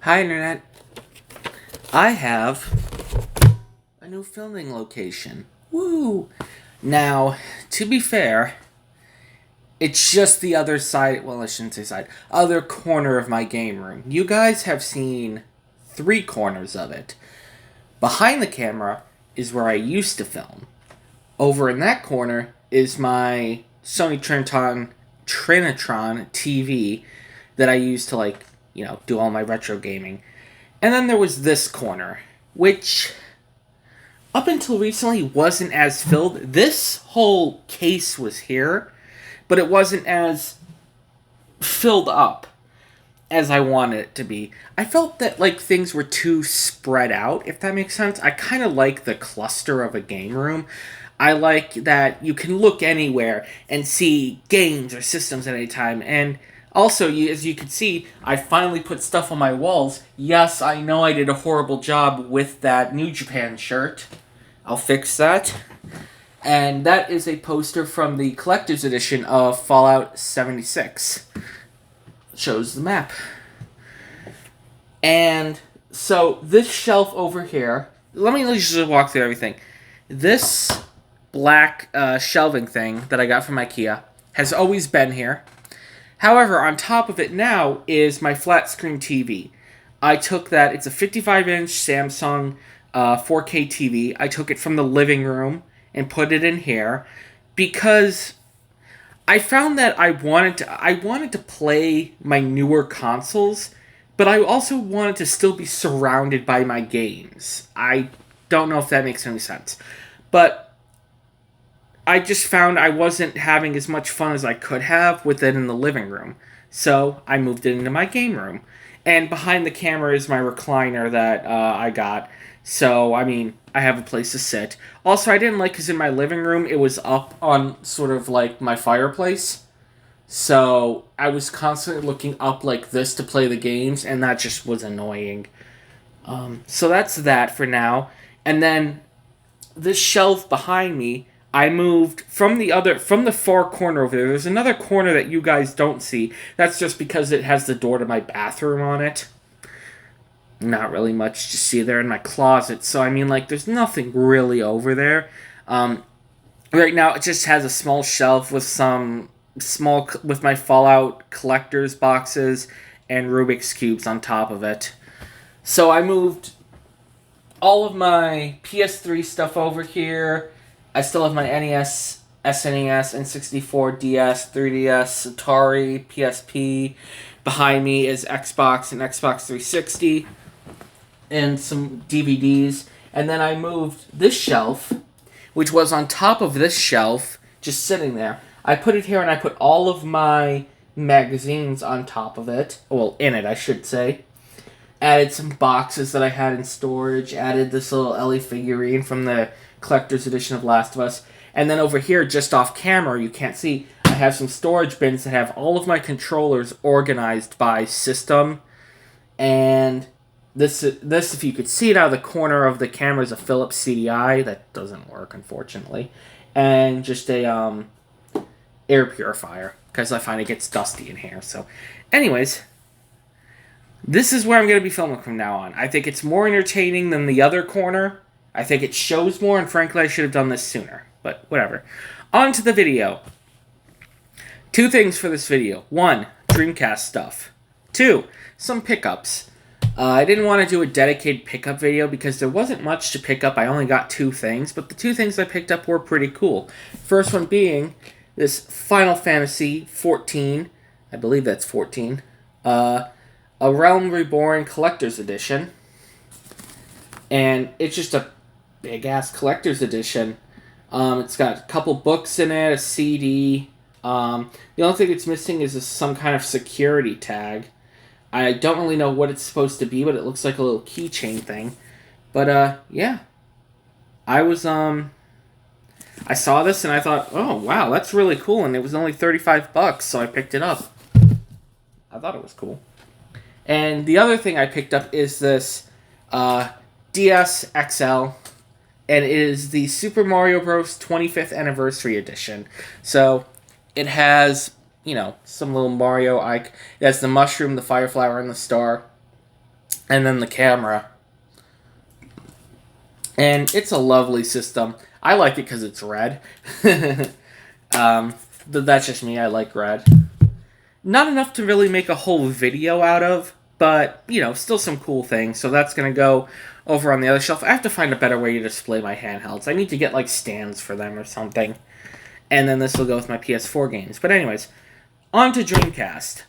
Hi, Internet. I have a new filming location. Woo! Now, to be fair, it's just the other side, well, I shouldn't say side, other corner of my game room. You guys have seen 3 corners of it. Behind the camera is where I used to film. Over in that corner is my Sony Trinitron TV that I use to, do all my retro gaming. And then there was this corner, which up until recently wasn't as filled. This whole case was here, but it wasn't as filled up as I wanted it to be. I felt that things were too spread out, if that makes sense. I kind of like the cluster of a game room. I like that you can look anywhere and see games or systems at any time. And also, as you can see, I finally put stuff on my walls. Yes, I know I did a horrible job with that New Japan shirt. I'll fix that. And that is a poster from the collector's edition of Fallout 76. Shows the map. And so this shelf over here, let me just walk through everything. This black shelving thing that I got from IKEA has always been here. However, on top of it now is my flat screen TV. I took that, it's a 55-inch Samsung 4K TV. I took it from the living room and put it in here because I found that I wanted to play my newer consoles, but I also wanted to still be surrounded by my games. I don't know if that makes any sense. But I just found I wasn't having as much fun as I could have with it in the living room. So I moved it into my game room. And behind the camera is my recliner that I got. So, I have a place to sit. Also, I didn't like, because in my living room, it was up on sort of like my fireplace. So I was constantly looking up like this to play the games, and that just was annoying. So that's that for now. And then this shelf behind me, I moved from the far corner over there. There's another corner that you guys don't see. That's just because it has the door to my bathroom on it. Not really much to see there in my closet. So, there's nothing really over there. Right now, it just has a small shelf with with my Fallout collector's boxes and Rubik's Cubes on top of it. So, I moved all of my PS3 stuff over here. I still have my NES, SNES, N64, DS, 3DS, Atari, PSP. Behind me is Xbox and Xbox 360 and some DVDs. And then I moved this shelf, which was on top of this shelf, just sitting there. I put it here and I put all of my magazines on top of it. Well, in it, I should say. Added some boxes that I had in storage. Added this little Ellie figurine from the collector's edition of Last of Us. And then over here, just off camera, you can't see, I have some storage bins that have all of my controllers organized by system. And this, if you could see it out of the corner of the camera, is a Philips CDI. That doesn't work, unfortunately. And just a air purifier, because I find it gets dusty in here. So, anyways, this is where I'm going to be filming from now on. I think it's more entertaining than the other corner. I think it shows more, and frankly, I should have done this sooner. But whatever. On to the video. 2 things for this video. 1, Dreamcast stuff. 2, some pickups. I didn't want to do a dedicated pickup video because there wasn't much to pick up. I only got 2 things, but the 2 things I picked up were pretty cool. First one being this Final Fantasy 14. I believe that's 14. A Realm Reborn Collector's Edition. And it's just a big-ass collector's edition. It's got a couple books in it, a CD. The only thing it's missing is some kind of security tag. I don't really know what it's supposed to be, but it looks like a little keychain thing. But, yeah. I saw this and I thought, oh, wow, that's really cool. And it was only $35, so I picked it up. I thought it was cool. And the other thing I picked up is this DS XL, and it is the Super Mario Bros. 25th Anniversary Edition. So, it has, some little Mario It has the mushroom, the fire flower, and the star. and then the camera. And it's a lovely system. I like it because it's red. But that's just me. I like red. Not enough to really make a whole video out of, but, you know, still some cool things. So that's going to go over on the other shelf. I have to find a better way to display my handhelds. I need to get, like, stands for them or something. And then this will go with my PS4 games. But anyways, on to Dreamcast.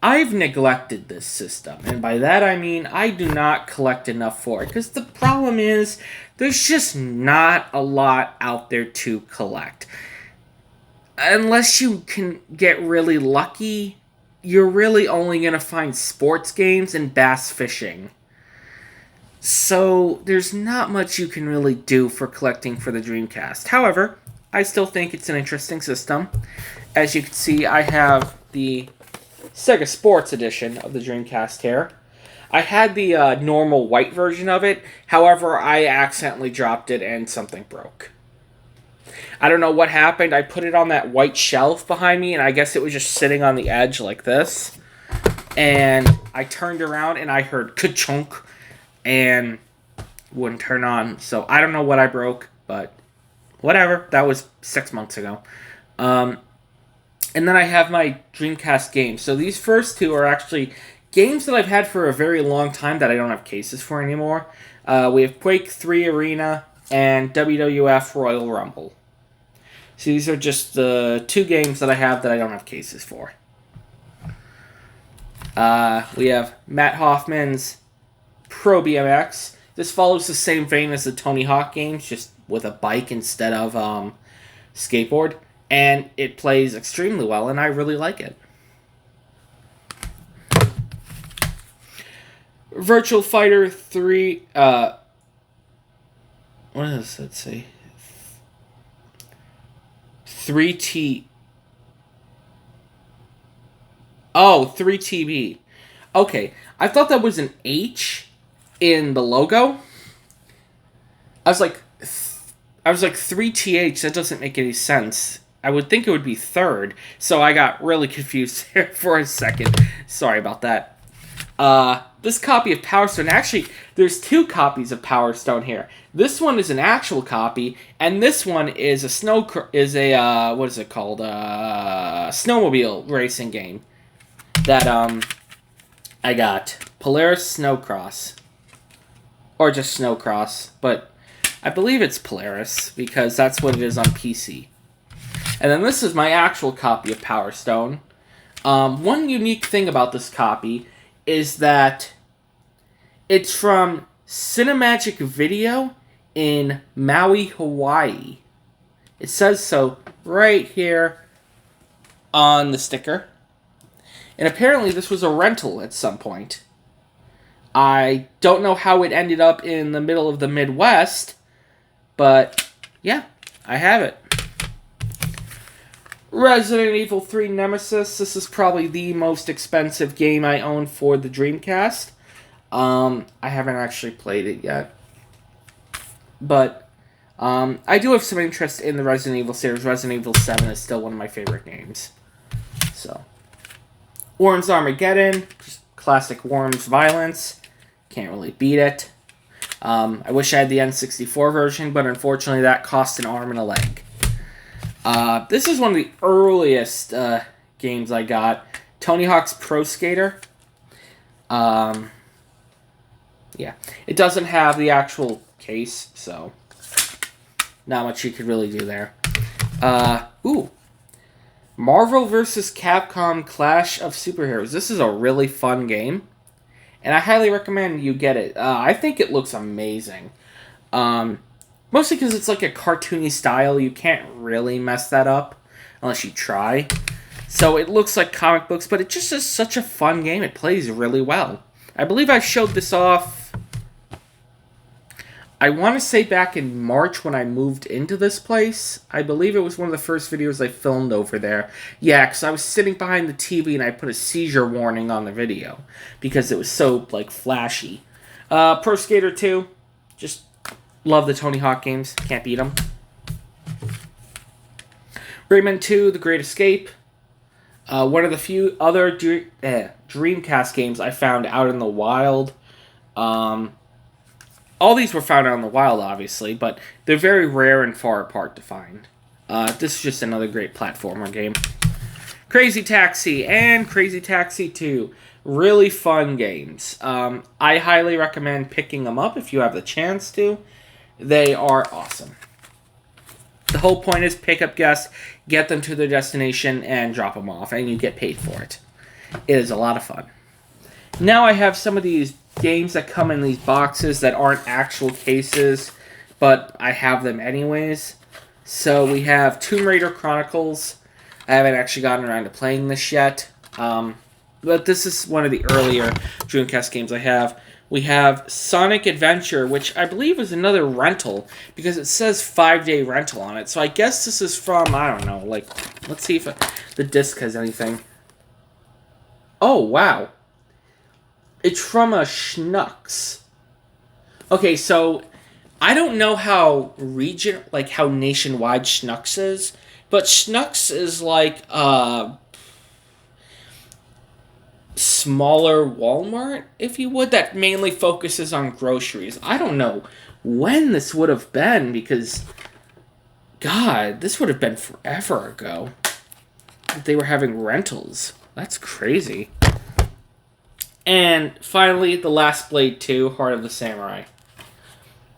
I've neglected this system, and by that I mean I do not collect enough for it, because the problem is there's just not a lot out there to collect. Unless you can get really lucky, you're really only going to find sports games and bass fishing. So there's not much you can really do for collecting for the Dreamcast. However, I still think it's an interesting system. As you can see, I have the Sega Sports Edition of the Dreamcast here. I had the normal white version of it. However, I accidentally dropped it and something broke. I don't know what happened. I put it on that white shelf behind me, and I guess it was just sitting on the edge like this. And I turned around, and I heard ka-chunk, and wouldn't turn on. So I don't know what I broke, but whatever. That was 6 months ago. And then I have my Dreamcast games. So these first two are actually games that I've had for a very long time that I don't have cases for anymore. We have Quake 3 Arena and WWF Royal Rumble. So these are just the two games that I have that I don't have cases for. We have Matt Hoffman's Pro BMX. This follows the same vein as the Tony Hawk games, just with a bike instead of skateboard. And it plays extremely well, and I really like it. Virtual Fighter 3... what does that say? 3T... Oh, 3TB. Okay, I thought that was an H in the logo. I was like 3TH, that doesn't make any sense. I would think it would be third, so I got really confused there for a second. Sorry about that. This copy of Power Stone, actually, there's two copies of Power Stone here. This one is an actual copy, and this one is a what is it called? Snowmobile racing game that I got. Polaris Snowcross, or just Snowcross, but I believe it's Polaris because that's what it is on PC. And then this is my actual copy of Power Stone. One unique thing about this copy is that it's from Cinemagic Video in Maui, Hawaii. It says so right here on the sticker. And apparently this was a rental at some point. I don't know how it ended up in the middle of the Midwest, but yeah, I have it. Resident Evil 3 Nemesis. This is probably the most expensive game I own for the Dreamcast. I haven't actually played it yet. But I do have some interest in the Resident Evil series. Resident Evil 7 is still one of my favorite games. So, Worms Armageddon. Just classic Worms violence. Can't really beat it. I wish I had the N64 version, but unfortunately that cost an arm and a leg. This is one of the earliest games I got. Tony Hawk's Pro Skater. Yeah. It doesn't have the actual case, so not much you could really do there. Marvel vs. Capcom Clash of Superheroes. This is a really fun game, and I highly recommend you get it. I think it looks amazing. Mostly because it's like a cartoony style. You can't really mess that up unless you try. So it looks like comic books, but it just is such a fun game. It plays really well. I believe I showed this off, I want to say back in March when I moved into this place. I believe it was one of the first videos I filmed over there. Yeah, because I was sitting behind the TV and I put a seizure warning on the video because it was so, like, flashy. Pro Skater 2, just love the Tony Hawk games. Can't beat them. Rayman 2, The Great Escape. One of the few other Dreamcast games I found out in the wild. All these were found out in the wild, obviously, but they're very rare and far apart to find. This is just another great platformer game. Crazy Taxi and Crazy Taxi 2. Really fun games. I highly recommend picking them up if you have the chance to. They are awesome. The whole point is pick up guests, get them to their destination, and drop them off, and you get paid for it. It is a lot of fun. Now I have some of these games that come in these boxes that aren't actual cases, but I have them anyways. So we have Tomb Raider Chronicles. I haven't actually gotten around to playing this yet. But this is one of the earlier Dreamcast games I have. We have Sonic Adventure, which I believe is another rental, because it says 5-day rental on it. So I guess this is from, I don't know, like, let's see if the disc has anything. Oh, wow. It's from a Schnucks. Okay, so I don't know how how nationwide Schnucks is, but Schnucks is like smaller Walmart, if you would, that mainly focuses on groceries. I don't know when this would have been, because, God, this would have been forever ago. They were having rentals. That's crazy. And finally, The Last Blade 2, Heart of the Samurai.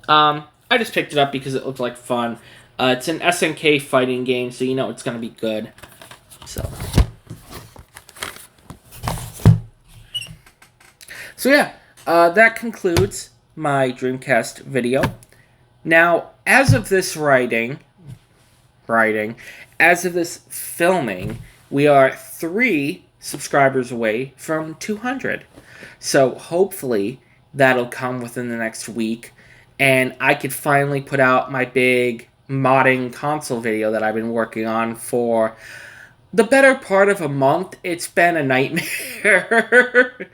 I just picked it up because it looked like fun. It's an SNK fighting game, so you know it's going to be good. So yeah, that concludes my Dreamcast video. Now, as of this as of this filming, we are 3 subscribers away from 200. So hopefully that'll come within the next week, and I could finally put out my big modding console video that I've been working on for the better part of a month. It's been a nightmare.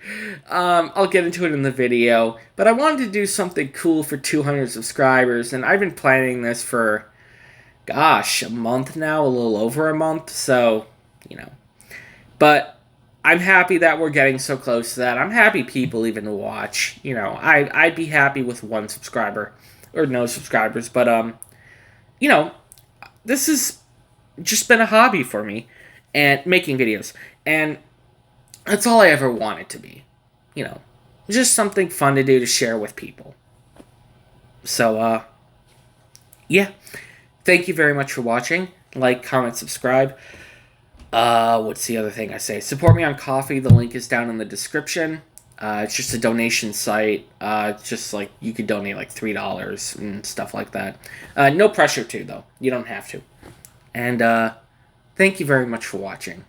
I'll get into it in the video, but I wanted to do something cool for 200 subscribers, and I've been planning this for, gosh, a month now, a little over a month, so, you know. But I'm happy that we're getting so close to that. I'm happy people even watch. You know, I'd be happy with 1 subscriber, or no subscribers, but, you know, this has just been a hobby for me, and making videos, and that's all I ever wanted to be. You know, just something fun to do to share with people. So, yeah. Thank you very much for watching. Like, comment, subscribe. What's the other thing I say? Support me on Ko-fi. The link is down in the description. It's just a donation site. It's just like, you could donate like $3 and stuff like that. No pressure to, though. You don't have to. And, thank you very much for watching.